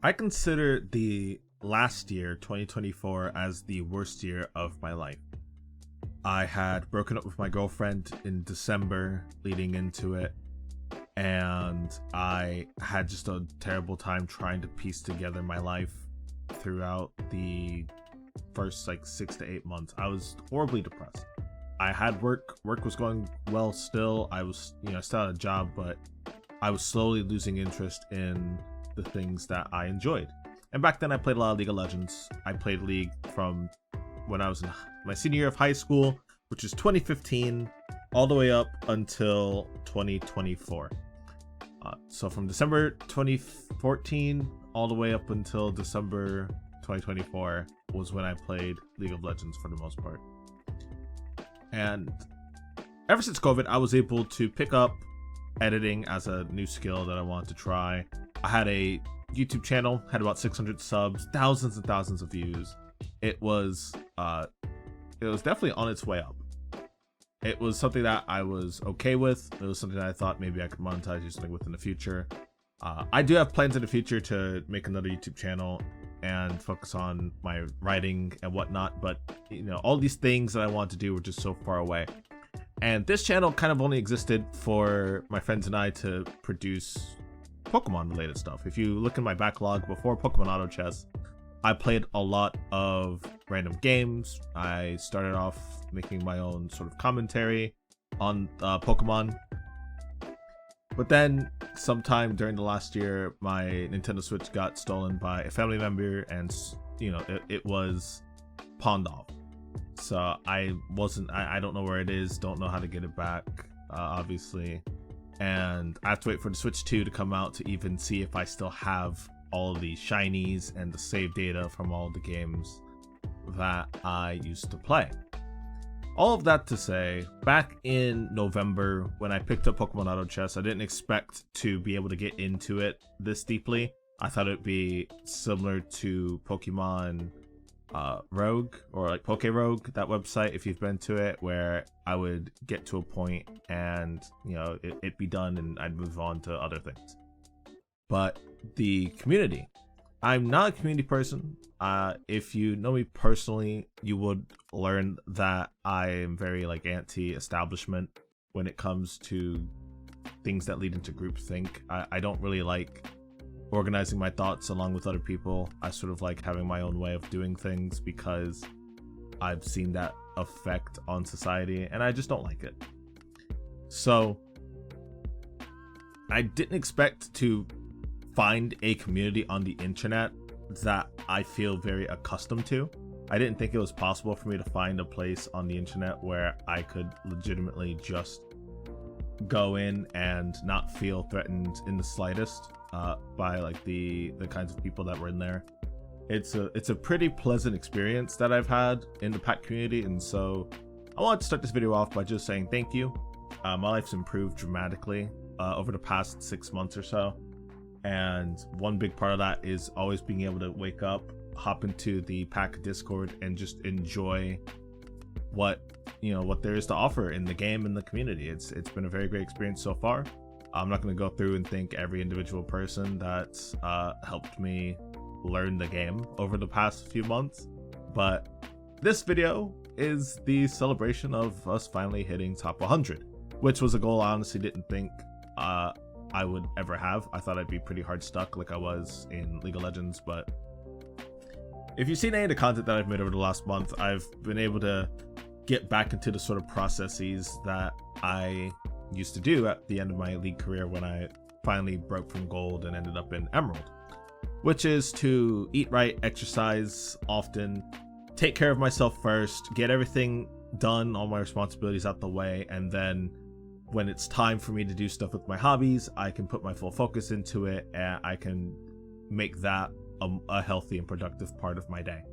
I consider the last year, 2024, as the worst year of my life. I had broken up with my girlfriend in December leading into it, and I had just a terrible time trying to piece together my life throughout the first 6 to 8 months. I was horribly depressed. I had work was going well still. I was, still had a job, but I was slowly losing interest in the things that I enjoyed. And back then I played a lot of League of Legends. I played League from when I was in my senior year of high school, which is 2015, all the way up until 2024. So from December 2014 all the way up until December 2024 was when I played League of Legends for the most part. And ever since COVID, I was able to pick up editing as a new skill that I wanted to try. I had a YouTube channel, had about 600 subs, thousands and thousands of views. It was definitely on its way up. It was something that I was okay with. It was something that I thought maybe I could monetize, do something with in the future. I do have plans in the future to make another YouTube channel and focus on my writing and whatnot, but all these things that I wanted to do were just so far away. And this channel kind of only existed for my friends and I to produce Pokemon related stuff. If you look in my backlog before Pokemon Auto Chess, I played a lot of random games. I started off making my own sort of commentary on Pokemon. But then sometime during the last year, my Nintendo Switch got stolen by a family member, and it was pawned off. So I don't know where it is, don't know how to get it back, obviously. And I have to wait for the Switch 2 to come out to even see if I still have all of the shinies and the save data from all the games that I used to play. All of that to say, back in November when I picked up Pokemon Auto Chess, I didn't expect to be able to get into it this deeply. I thought it'd be similar to Pokemon Rogue, or like Poke Rogue, that website, if you've been to it, where I would get to a point and it'd be done and I'd move on to other things. But the community, I'm not a community person. If you know me personally, you would learn that I am very anti-establishment when it comes to things that lead into groupthink. I don't really like organizing my thoughts along with other people. I sort of like having my own way of doing things because I've seen that effect on society and I just don't like it. So I didn't expect to find a community on the internet that I feel very accustomed to. I didn't think it was possible for me to find a place on the internet where I could legitimately just go in and not feel threatened in the slightest by the kinds of people that were in there. It's a pretty pleasant experience that I've had in the pack community, and so I wanted to start this video off by just saying thank you. My life's improved dramatically over the past 6 months or so, and one big part of that is always being able to wake up, hop into the pack Discord, and just enjoy what there is to offer in the game and the community. It's been a very great experience so far. I'm not going to go through and thank every individual person that's helped me learn the game over the past few months, but this video is the celebration of us finally hitting top 100, which was a goal I honestly didn't think I would ever have. I thought I'd be pretty hard stuck like I was in League of Legends, but if you've seen any of the content that I've made over the last month, I've been able to get back into the sort of processes that I used to do at the end of my League career when I finally broke from gold and ended up in Emerald, which is to eat right, exercise often, take care of myself first, get everything done, all my responsibilities out the way, and then when it's time for me to do stuff with my hobbies, I can put my full focus into it and I can make that a healthy and productive part of my day.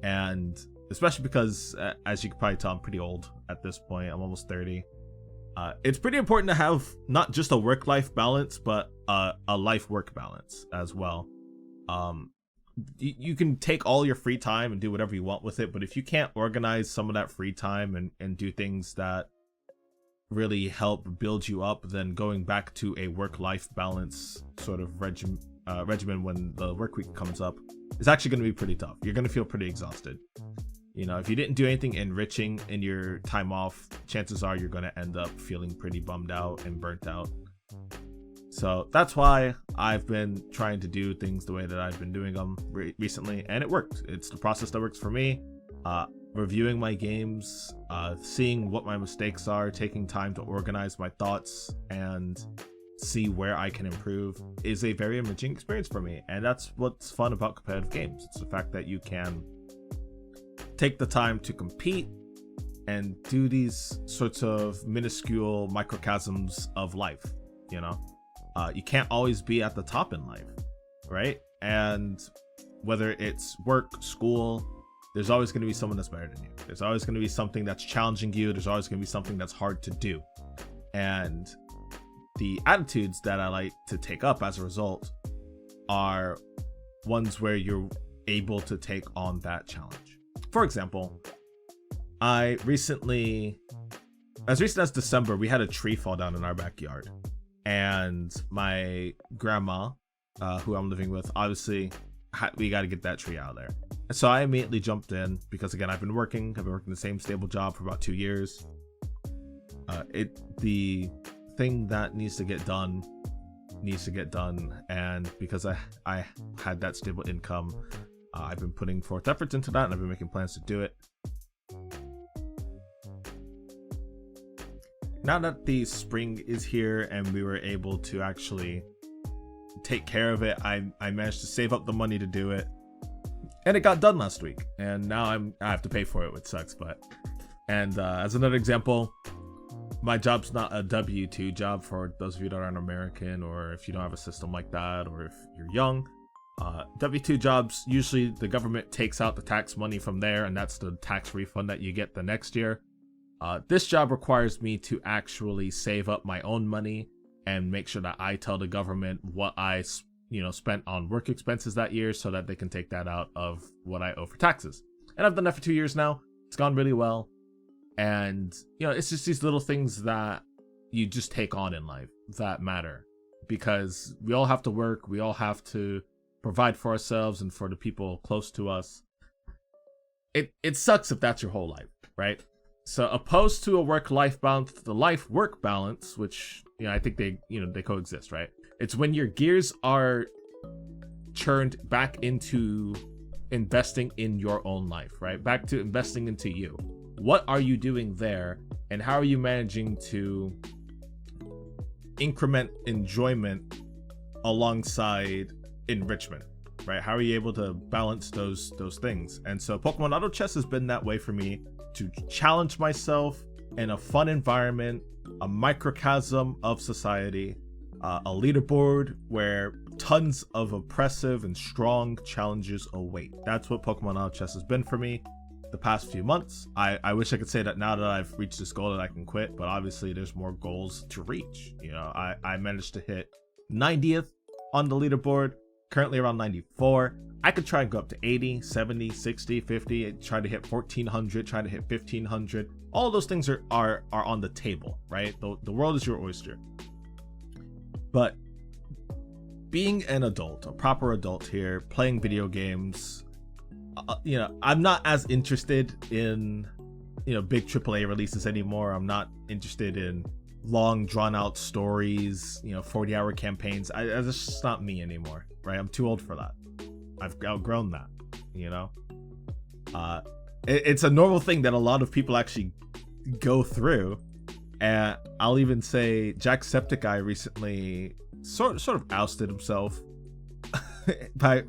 And especially because, as you can probably tell, I'm pretty old at this point. I'm almost 30. It's pretty important to have not just a work-life balance, but a life-work balance as well. You can take all your free time and do whatever you want with it, but if you can't organize some of that free time and do things that really help build you up, then going back to a work-life balance sort of regimen when the work week comes up is actually going to be pretty tough. You're going to feel pretty exhausted. You know, if you didn't do anything enriching in your time off, chances are you're going to end up feeling pretty bummed out and burnt out. So that's why I've been trying to do things the way that I've been doing them recently, and it worked. It's the process that works for me. Reviewing my games, seeing what my mistakes are, taking time to organize my thoughts and see where I can improve is a very enriching experience for me. And that's what's fun about competitive games. It's the fact that you can take the time to compete and do these sorts of minuscule microcosms of life. You know, you can't always be at the top in life, right? And whether it's work, school, there's always going to be someone that's better than you. There's always going to be something that's challenging you. There's always going to be something that's hard to do. And the attitudes that I like to take up as a result are ones where you're able to take on that challenge. For example, as recent as December, we had a tree fall down in our backyard. And my grandma, who I'm living with, obviously, we got to get that tree out of there. So I immediately jumped in because, again, I've been working the same stable job for about 2 years. The thing that needs to get done, and because I had that stable income, I've been putting forth efforts into that, and I've been making plans to do it. Now that the spring is here and we were able to actually take care of it, I managed to save up the money to do it, and it got done last week. And now I have to pay for it, which sucks. And as another example, my job's not a W-2 job for those of you that aren't American, or if you don't have a system like that, or if you're young. W-2 jobs, usually the government takes out the tax money from there, and that's the tax refund that you get the next year. This job requires me to actually save up my own money and make sure that I tell the government what I spent on work expenses that year, so that they can take that out of what I owe for taxes. And I've done that for 2 years now. It's gone really well. And, it's just these little things that you just take on in life that matter, because we all have to work. We all have to provide for ourselves and for the people close to us. It sucks if that's your whole life, right? So opposed to a work-life balance, the life-work balance, which, I think they coexist, right? It's when your gears are churned back into investing in your own life, right? Back to investing into you. What are you doing there, and how are you managing to increment enjoyment alongside enrichment, right? How are you able to balance those things? And so Pokemon Auto Chess has been that way for me, to challenge myself in a fun environment, a microcosm of society, a leaderboard where tons of oppressive and strong challenges await. That's what Pokemon Auto Chess has been for me the past few months. I wish I could say that now that I've reached this goal that I can quit, but obviously there's more goals to reach. I managed to hit 90th on the leaderboard, currently around 94. I could try and go up to 80, 70, 60, 50, try to hit 1400, try to hit 1500. All those things are on the table, right? The world is your oyster. But being an adult, a proper adult here, playing video games, I'm not as interested in, big AAA releases anymore. I'm not interested in long drawn out stories, 40-hour campaigns. That's just not me anymore, right? I'm too old for that. I've outgrown that, It's a normal thing that a lot of people actually go through. And I'll even say Jacksepticeye recently sort of ousted himself by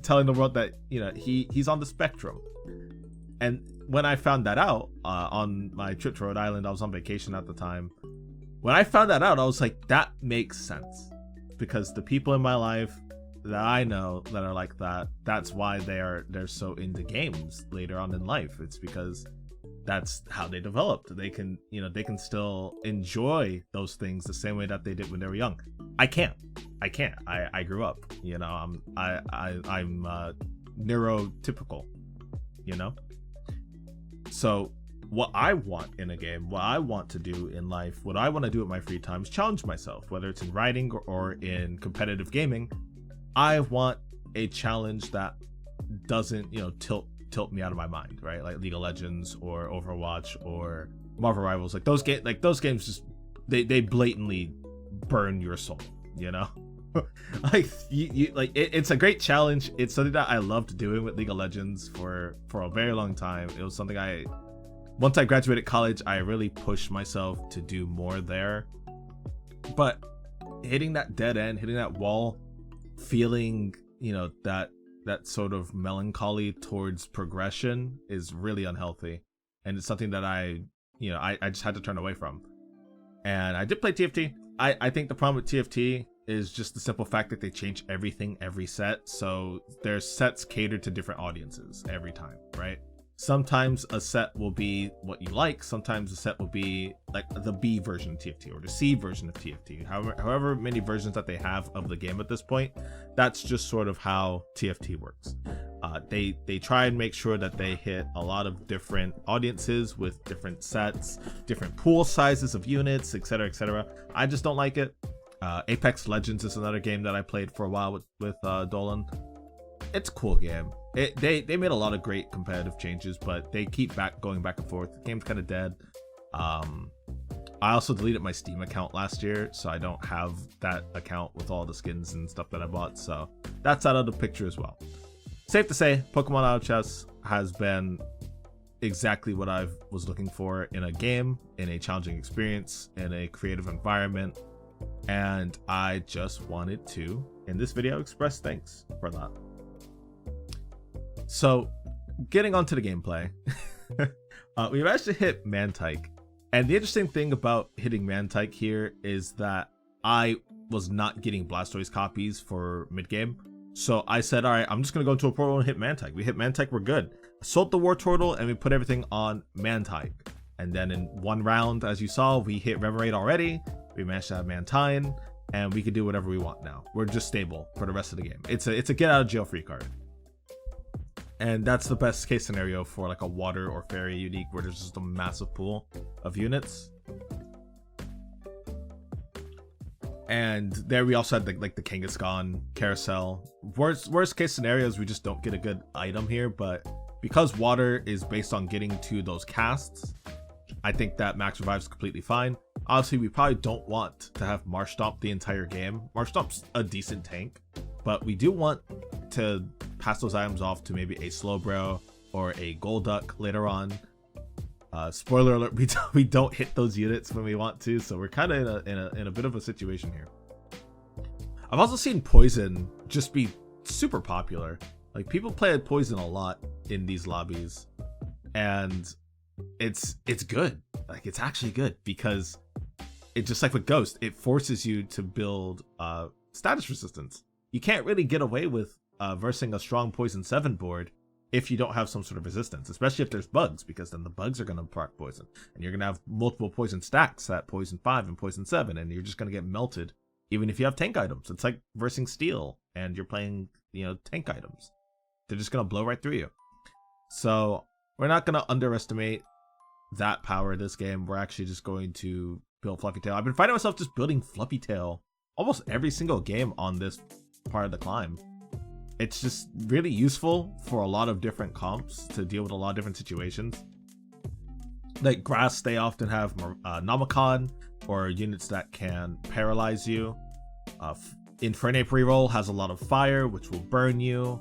telling the world that he's on the spectrum. And when I found that out on my trip to Rhode Island, I was on vacation at the time. When I found that out, I was like, that makes sense, because the people in my life that I know that are like that, that's why they're so into games later on in life. It's because that's how they developed. They can still enjoy those things the same way that they did when they were young. I can't. I grew up, I'm neurotypical, So what I want in a game, what I want to do in life, what I want to do at my free time is challenge myself, whether it's in writing or in competitive gaming. I want a challenge that doesn't, tilt me out of my mind, right? Like League of Legends or Overwatch or Marvel Rivals. Like those games just they blatantly burn your soul, like it's a great challenge. It's something that I loved doing with League of Legends for a very long time. It was something once I graduated college, I really pushed myself to do more there. But hitting that dead end, hitting that wall, feeling, that sort of melancholy towards progression is really unhealthy. And it's something that I just had to turn away from. And I did play TFT. I think the problem with TFT is just the simple fact that they change everything every set. So their sets cater to different audiences every time, right? Sometimes a set will be what you like. Sometimes a set will be like the B version of TFT or the C version of TFT. However many versions that they have of the game at this point, that's just sort of how TFT works. They try and make sure that they hit a lot of different audiences with different sets, different pool sizes of units, etc., etc. I just don't like it. Apex Legends is another game that I played for a while with Dolan. It's a cool game. They made a lot of great competitive changes, but they keep going back and forth. The game's kind of dead. I also deleted my Steam account last year, so I don't have that account with all the skins and stuff that I bought. So that's out of the picture as well. Safe to say, Pokemon Auto Chess has been exactly what I was looking for in a game, in a challenging experience, in a creative environment. And I just wanted to, in this video, express thanks for that. So, getting onto the gameplay, we managed to hit Mantike. And the interesting thing about hitting Mantike here is that I was not getting Blastoise copies for mid-game. So I said, all right, I'm just going to go into a portal and hit Mantike. We hit Mantike, we're good. Sold the War Turtle, and we put everything on Mantike. And then in one round, as you saw, we hit Reverade already. We managed to have Mantine, and we can do whatever we want now. We're just stable for the rest of the game. It's a get out of jail free card. And that's the best case scenario for like a water or fairy unique where there's just a massive pool of units. And there we also had the Kangaskhan carousel. Worst case scenarios, we just don't get a good item here, but because water is based on getting to those casts, I think that max revive is completely fine. Obviously, we probably don't want to have Marshtomp the entire game. Marshtomp's a decent tank, but we do want to pass those items off to maybe a Slowbro or a Golduck later on. Spoiler alert, we don't hit those units when we want to, so we're kind of in a bit of a situation here. I've also seen Poison just be super popular. Like, people play Poison a lot in these lobbies, and it's good. Like, it's actually good because it, just like with Ghost, it forces you to build status resistance. You can't really get away with versing a strong Poison 7 board if you don't have some sort of resistance, especially if there's bugs, because then the bugs are going to proc Poison, and you're going to have multiple Poison stacks at Poison 5 and Poison 7, and you're just going to get melted even if you have tank items. It's like versing Steel, and you're playing, tank items. They're just going to blow right through you. So we're not going to underestimate that power of this game. We're actually just going to build Fluffy Tail. I've been finding myself just building Fluffy Tail almost every single game on this part of the climb. It's just really useful for a lot of different comps to deal with a lot of different situations. Like grass, they often have Nomicon or units that can paralyze you. Infernape reroll has a lot of fire, which will burn you.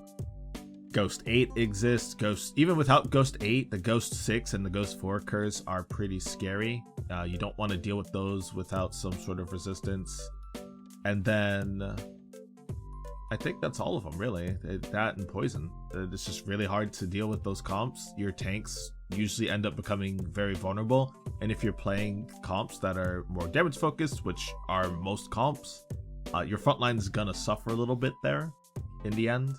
Ghost 8 exists. Even without Ghost 8, the Ghost 6 and the Ghost 4 curs are pretty scary. You don't want to deal with those without some sort of resistance. And then I think that's all of them, really. That and Poison. It's just really hard to deal with those comps. Your tanks usually end up becoming very vulnerable. And if you're playing comps that are more damage focused, which are most comps, your front line is gonna suffer a little bit there in the end.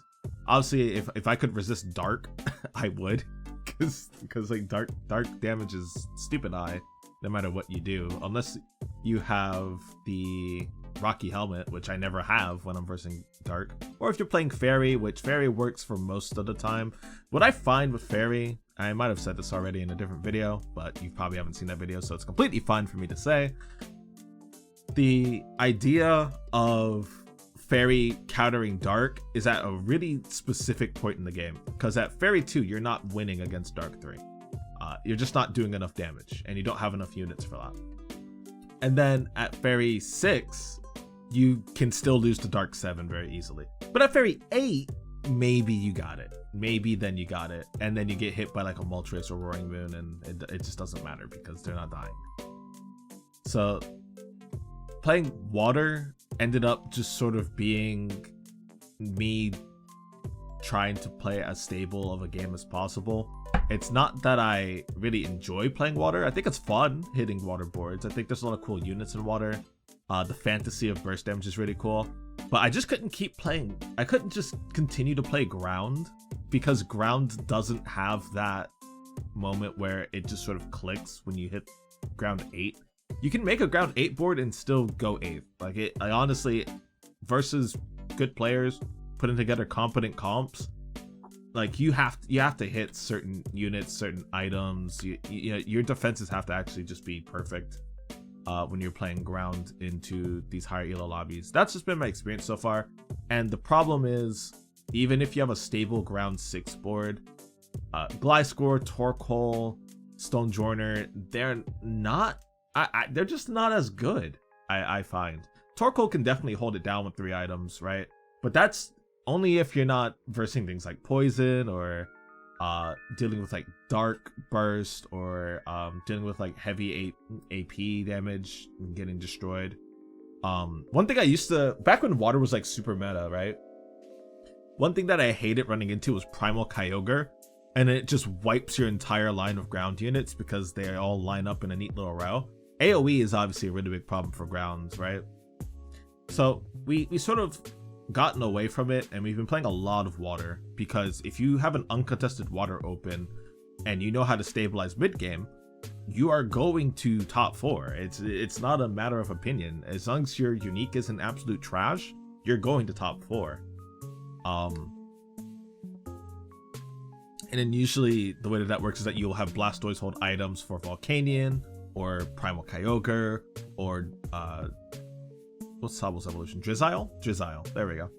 Obviously, if I could resist Dark, I would. Because like dark damage is stupid high no matter what you do. Unless you have the Rocky Helmet, which I never have when I'm versing Dark, or if you're playing Fairy, which Fairy works for most of the time. What I find with Fairy, I might have said this already in a different video, but you probably haven't seen that video, so it's completely fine for me to say. The idea of Fairy countering Dark is at a really specific point in the game, because at Fairy 2, you're not winning against Dark 3. You're just not doing enough damage, and you don't have enough units for that. And then at Fairy 6, you can still lose to Dark 7 very easily. But at Fairy 8, maybe you got it. Maybe then you got it, and then you get hit by like a Moltres or Roaring Moon, and it just doesn't matter because they're not dying. So playing Water ended up just sort of being me trying to play as stable of a game as possible. It's not that I really enjoy playing Water. I think it's fun hitting water boards. I think there's a lot of cool units in Water. The fantasy of burst damage is really cool. But I just couldn't keep playing. I couldn't just continue to play Ground, because Ground doesn't have that moment where it just sort of clicks when you hit Ground 8. You can make a Ground 8 board and still go 8th. Like, I honestly, versus good players putting together competent comps, like you have to hit certain units, certain items. You know, your defenses have to actually just be perfect when you're playing Ground into these higher elo lobbies. That's just been my experience so far. And the problem is, even if you have a stable Ground 6 board, Gliscor, Torkoal, Stonejourner, they're not. They're just not as good. I find Torkoal can definitely hold it down with 3 items, right? But that's only if you're not versing things like Poison, or dealing with like Dark Burst, or dealing with like heavy AP damage and getting destroyed. One thing I used to, back when Water was like super meta, right? One thing that I hated running into was Primal Kyogre, and it just wipes your entire line of ground units because they all line up in a neat little row. AoE is obviously a really big problem for grounds, right? So we sort of gotten away from it, and we've been playing a lot of Water, because if you have an uncontested Water open and you know how to stabilize mid game, you are going to top 4. It's not a matter of opinion. As long as your unique isn't absolute trash, you're going to top 4. And then usually the way that works is that you'll have Blastoise hold items for Volcanion, or Primal Kyogre, or what's Sabl's evolution? Drizzile. There we go.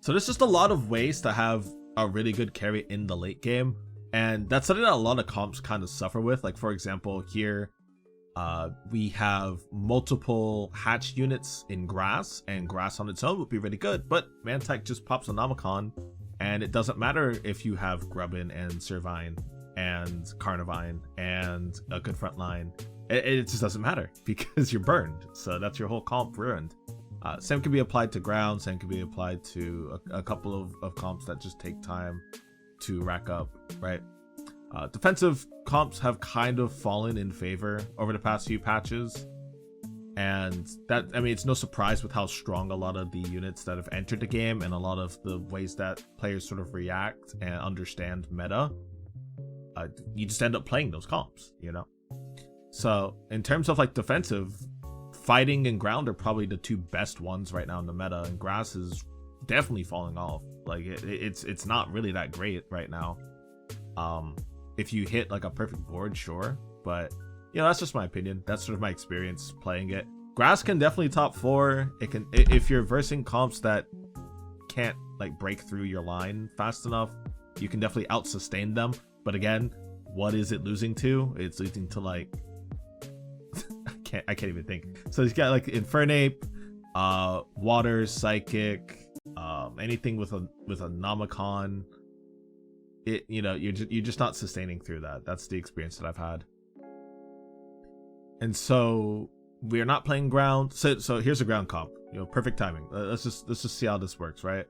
So there's just a lot of ways to have a really good carry in the late game, and that's something that a lot of comps kind of suffer with. Like, for example, here we have multiple hatch units in Grass, and Grass on its own would be really good, but Mantike just pops a Nomicon, and it doesn't matter if you have Grubbin and Servine and Carnivine and a good front line. It just doesn't matter because you're burned. So that's your whole comp ruined. Same can be applied to Ground, same can be applied to a couple of comps that just take time to rack up, right? Defensive comps have kind of fallen in favor over the past few patches. And that, I mean, it's no surprise with how strong a lot of the units that have entered the game and a lot of the ways that players sort of react and understand meta. You just end up playing those comps, you know? So in terms of like defensive, Fighting and Ground are probably the 2 best ones right now in the meta, and Grass is definitely falling off. Like it's not really that great right now. If you hit like a perfect board, sure, but you know, that's just my opinion. That's sort of my experience playing it. Grass can definitely top 4. It can, if you're versing comps that can't like break through your line fast enough, you can definitely out sustain them. But again, what is it losing to? It's losing to like I can't even think. So he's got like Infernape, Water, Psychic, anything with a Nomicon. It, you know, you're just not sustaining through that. That's the experience that I've had. And so we are not playing Ground. So here's a Ground comp. You know, perfect timing. Let's just see how this works, right?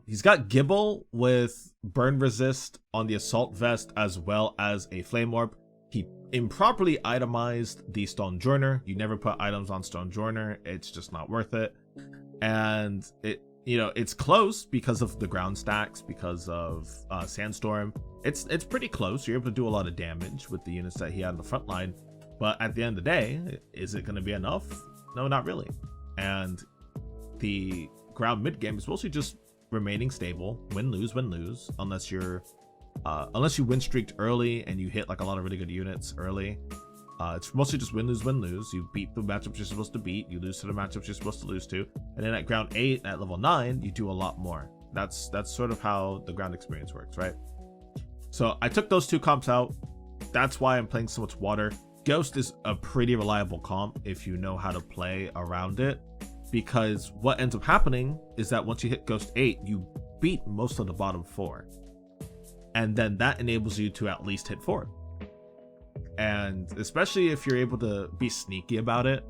He's got Gibble with Burn Resist on the Assault Vest as well as a Flame Orb. He improperly itemized the Stonejourner. You never put items on Stonejourner. It's just not worth it. And it, you know, it's close because of the ground stacks, because of Sandstorm. It's pretty close. You're able to do a lot of damage with the units that he had in the front line. But at the end of the day, is it going to be enough? No, not really. And the ground mid game is mostly just remaining stable, win lose, unless you're unless you win streaked early and you hit like a lot of really good units early. It's mostly just win lose. You beat the matchups you're supposed to beat, you lose to the matchups you're supposed to lose to, and then at ground 8 at level 9 you do a lot more. That's sort of how the ground experience works, right? So I took those 2 comps out. That's why I'm playing so much water. Ghost is a pretty reliable comp if you know how to play around it, because what ends up happening is that once you hit Ghost 8, you beat most of the bottom 4. And then that enables you to at least hit 4. And especially if you're able to be sneaky about it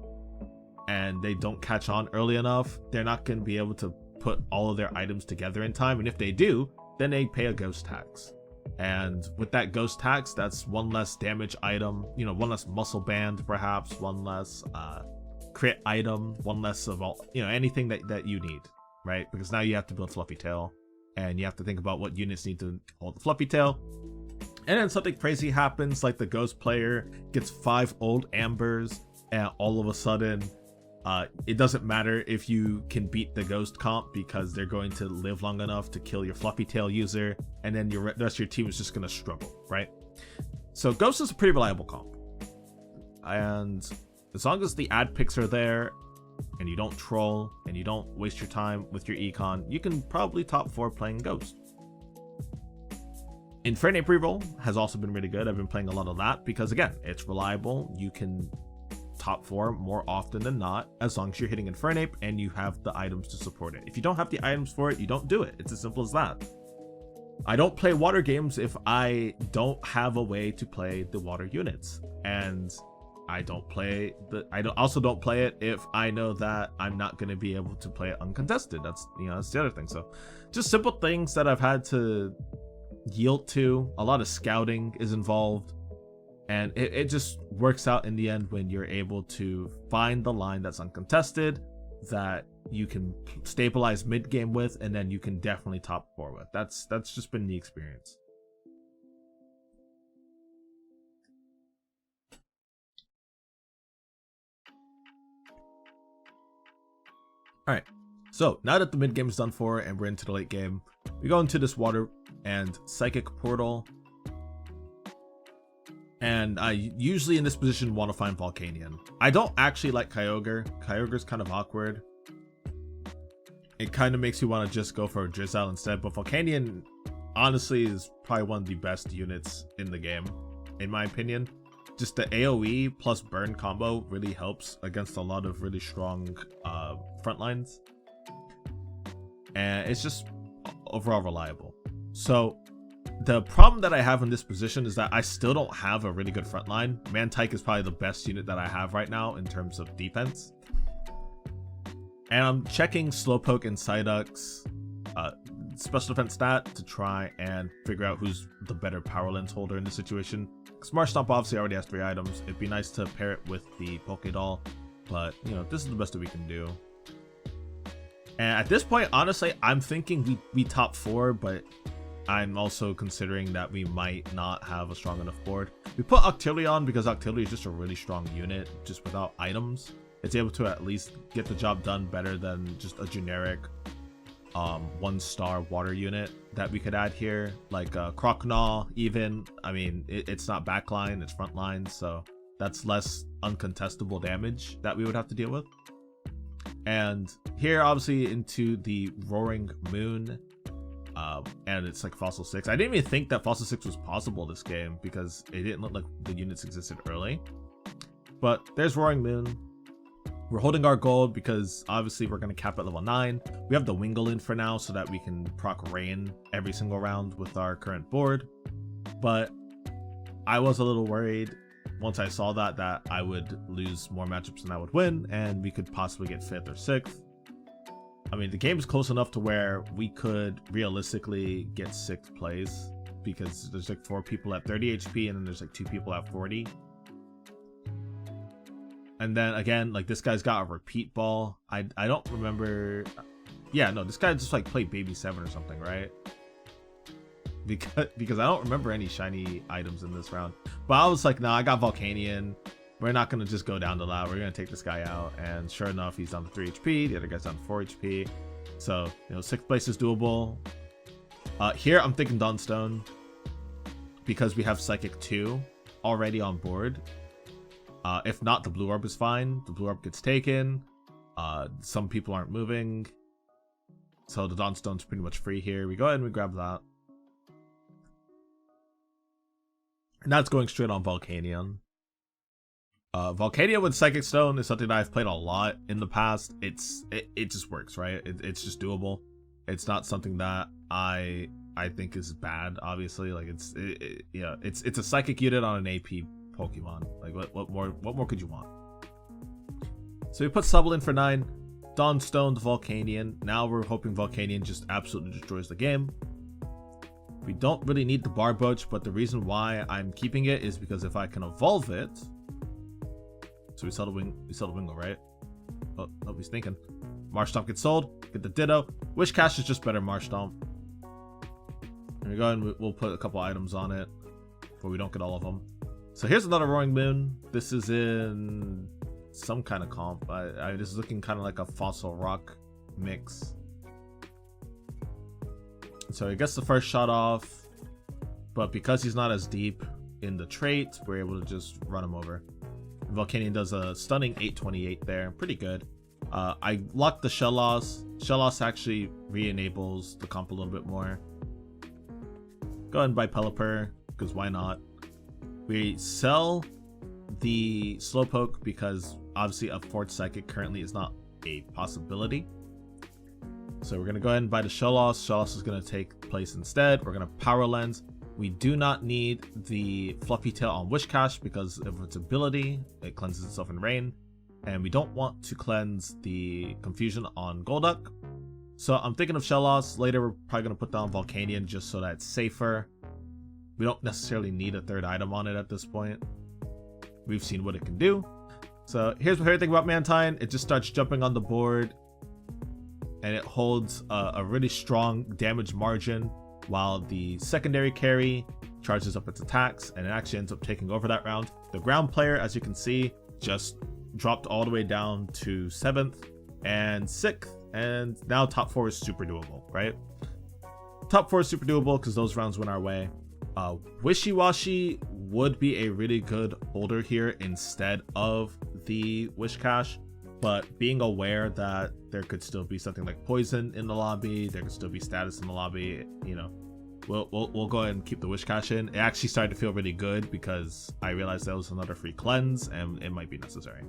and they don't catch on early enough, they're not going to be able to put all of their items together in time. And if they do, then they pay a ghost tax. And with that ghost tax, that's 1 less damage item, 1 less muscle band, perhaps 1 less crit item, 1 less of all, anything that you need, right? Because now you have to build Fluffy Tail, and you have to think about what units need to hold the Fluffy Tail. And then something crazy happens, like the ghost player gets 5 old ambers, and all of a sudden, it doesn't matter if you can beat the ghost comp, because they're going to live long enough to kill your Fluffy Tail user, and then the rest of your team is just going to struggle, right? So ghost is a pretty reliable comp. And as long as the ad picks are there, and you don't troll, and you don't waste your time with your econ, you can probably top 4 playing ghost. Infernape reroll has also been really good. I've been playing a lot of that because, again, it's reliable. You can top 4 more often than not, as long as you're hitting Infernape and you have the items to support it. If you don't have the items for it, you don't do it. It's as simple as that. I don't play water games if I don't have a way to play the water units, and I also don't play it if I know that I'm not going to be able to play it uncontested. That's the other thing. So just simple things that I've had to yield to. A lot of scouting is involved, and it just works out in the end when you're able to find the line that's uncontested, that you can stabilize mid game with, and then you can definitely top 4 with. That's just been the experience. All right, so now that the mid game is done for and we're into the late game, we go into this water and psychic portal. And I usually in this position want to find Volcanion. I don't actually like Kyogre. Kyogre's kind of awkward. It kind of makes you want to just go for a Drizzile instead, but Volcanion honestly is probably one of the best units in the game, in my opinion. Just the AoE plus burn combo really helps against a lot of really strong front lines. And it's just overall reliable. So the problem that I have in this position is that I still don't have a really good front line. Mantike is probably the best unit that I have right now in terms of defense. And I'm checking Slowpoke and Psyduck's special defense stat to try and figure out who's the better Power Lens holder in this situation. Because Marshtomp obviously already has 3 items. It'd be nice to pair it with the Pokédoll, but this is the best that we can do. And at this point, honestly, I'm thinking we top 4, but I'm also considering that we might not have a strong enough board. We put Octilleon because Octilleon is just a really strong unit, just without items. It's able to at least get the job done better than just a generic 1-star water unit that we could add here, like Croconaw even. I mean, it's not backline, it's frontline, so that's less uncontestable damage that we would have to deal with. And here, obviously, into the Roaring Moon, and it's like Fossil 6. I didn't even think that Fossil 6 was possible this game because it didn't look like the units existed early. But there's Roaring Moon. We're holding our gold because obviously we're going to cap at level 9. We have the Wingle in for now so that we can proc Rain every single round with our current board. But I was a little worried once I saw that I would lose more matchups than I would win, and we could possibly get 5th or 6th. I mean, the game is close enough to where we could realistically get 6th place because there's like 4 people at 30 HP and then there's like 2 people at 40. And then again, like this guy's got a repeat ball. I don't remember. Yeah, no, this guy just like played Baby 7 or something, right? Because I don't remember any shiny items in this round. But I was like, nah, I got Volcanion. we're not going to just go down the ladder. We're going to take this guy out. And sure enough, he's down to 3 HP. The other guy's down to 4 HP. So, you know, 6th place is doable. Here, I'm thinking Dawnstone. Because we have Psychic 2 already on board. If not, the Blue Orb is fine. The Blue Orb gets taken. Some people aren't moving. So the Dawnstone's pretty much free here. We go ahead and we grab that. And that's going straight on Volcanion. Volcanion with Psychic Stone is something that I've played a lot in the past. It just works, right? It's just doable. It's not something that I think is bad, obviously. Like it's a psychic unit on an AP Pokemon. Like what more could you want? So we put Subble in for 9, Dawnstone the Volcanion. Now we're hoping Volcanion just absolutely destroys the game. We don't really need the Barboach, but the reason why I'm keeping it is because if I can evolve it. So we sell the Wingull, right? Oh, he's thinking. Marshtomp gets sold. Get the Ditto. Wishcash is just better Marshtomp. There we go, and we'll put a couple items on it, but we don't get all of them. So here's another Roaring Moon. This is in some kind of comp. This is looking kind of like a Fossil Rock mix. So he gets the first shot off, but because he's not as deep in the trait, we're able to just run him over. Volcanion does a stunning 828 there. Pretty good. I locked the Shell Loss. Shell Loss actually re-enables the comp a little bit more. Go ahead and buy Pelipper, because why not? We sell the Slowpoke because obviously a 4th Psychic currently is not a possibility. So we're going to go ahead and buy the Shell Loss. Shell Loss is going to take place instead. We're going to Power Lens. We do not need the Fluffy Tail on Wishcash because of its ability. It cleanses itself in rain. And we don't want to cleanse the Confusion on Golduck. So I'm thinking of Shell Loss. Later we're probably going to put down Volcanion just so that it's safer. We don't necessarily need a 3rd item on it at this point. We've seen what it can do. So here's my favorite thing about Mantine. It just starts jumping on the board. And it holds a really strong damage margin while the secondary carry charges up its attacks, and it actually ends up taking over that round. The ground player, as you can see, just dropped all the way down to 7th and 6th, and now top 4 is super doable, right? Top 4 is super doable because those rounds went our way. Wishy-Washy would be a really good holder here instead of the Wishcash, but being aware that there could still be something like poison in the lobby, there could still be status in the lobby, you know, we'll go ahead and keep the Wishcash in. It actually started to feel really good because I realized that was another free cleanse and it might be necessary.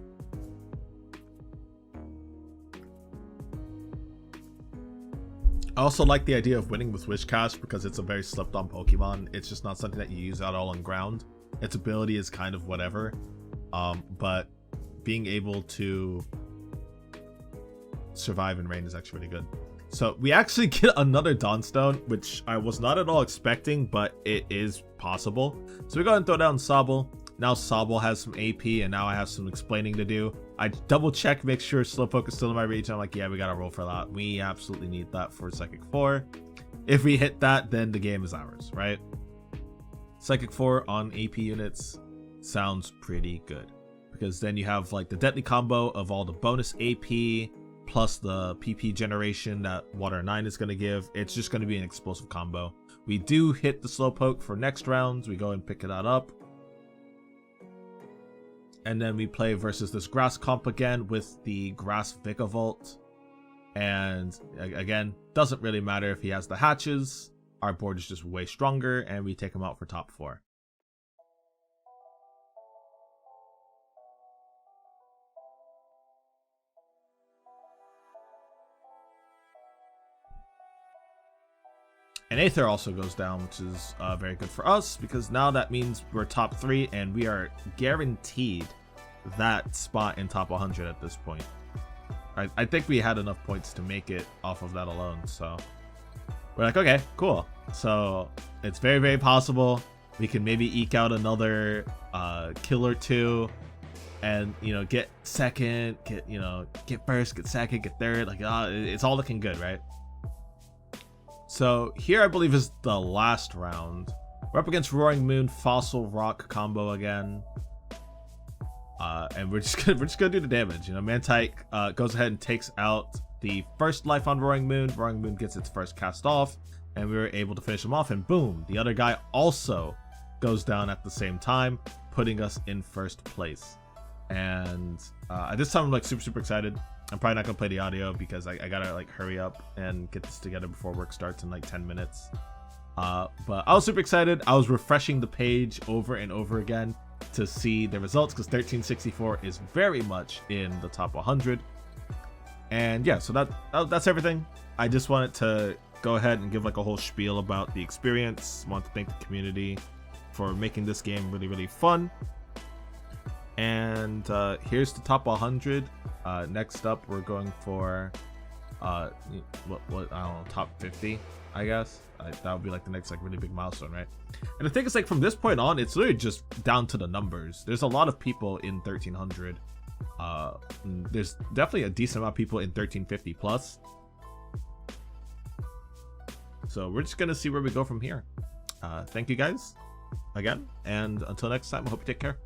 I also like the idea of winning with Wishcash because it's a very slept on Pokemon. It's just not something that you use out all on ground. Its ability is kind of whatever, but being able to survive in rain is actually really good. So we actually get another Dawnstone, which I was not at all expecting, but it is possible. So we go ahead and throw down Sobble. Now Sobble has some AP, and now I have some explaining to do. I double check, make sure Slowpoke is still in my reach. I'm like, yeah, we gotta roll for that. We absolutely need that for Psychic 4. If we hit that, then the game is ours, right? Psychic 4 on AP units sounds pretty good, because then you have like the deadly combo of all the bonus AP plus the PP generation that Water 9 is going to give. It's just going to be an explosive combo. We do hit the Slowpoke for next rounds. We go and pick that up. And then we play versus this Grass comp again with the Grass Vikavolt. And again, doesn't really matter if he has the hatches. Our board is just way stronger, and we take him out for top 4. And Aether also goes down, which is very good for us, because now that means we're top 3 and we are guaranteed that spot in top 100 at this point. I think we had enough points to make it off of that alone, so we're like, okay, cool. So it's very, very possible we can maybe eke out another kill or 2 and, you know, get second, get first, get second, get third. Like, it's all looking good, right? So here I believe is the last round. We're up against Roaring Moon, Fossil Rock combo again. And we're just gonna do the damage. You know, Mantike goes ahead and takes out the first life on Roaring Moon. Roaring Moon gets its first cast off, and we were able to finish him off. And boom, the other guy also goes down at the same time, putting us in first place. And at this time, I'm like super excited. I'm probably not gonna play the audio because I gotta like hurry up and get this together before work starts in like 10 minutes. But I was super excited. I was refreshing the page over and over again to see the results because 1364 is very much in the top 100. And yeah, so that's everything. I just wanted to go ahead and give like a whole spiel about the experience. Want to thank the community for making this game really fun. And here's the top 100. Next up, we're going for what I don't know, top 50, I guess. That would be like the next like really big milestone, right? And the thing is, like from this point on, it's literally just down to the numbers. There's a lot of people in 1300. There's definitely a decent amount of people in 1350 plus. So we're just gonna see where we go from here. Thank you guys again, and until next time, I hope you take care.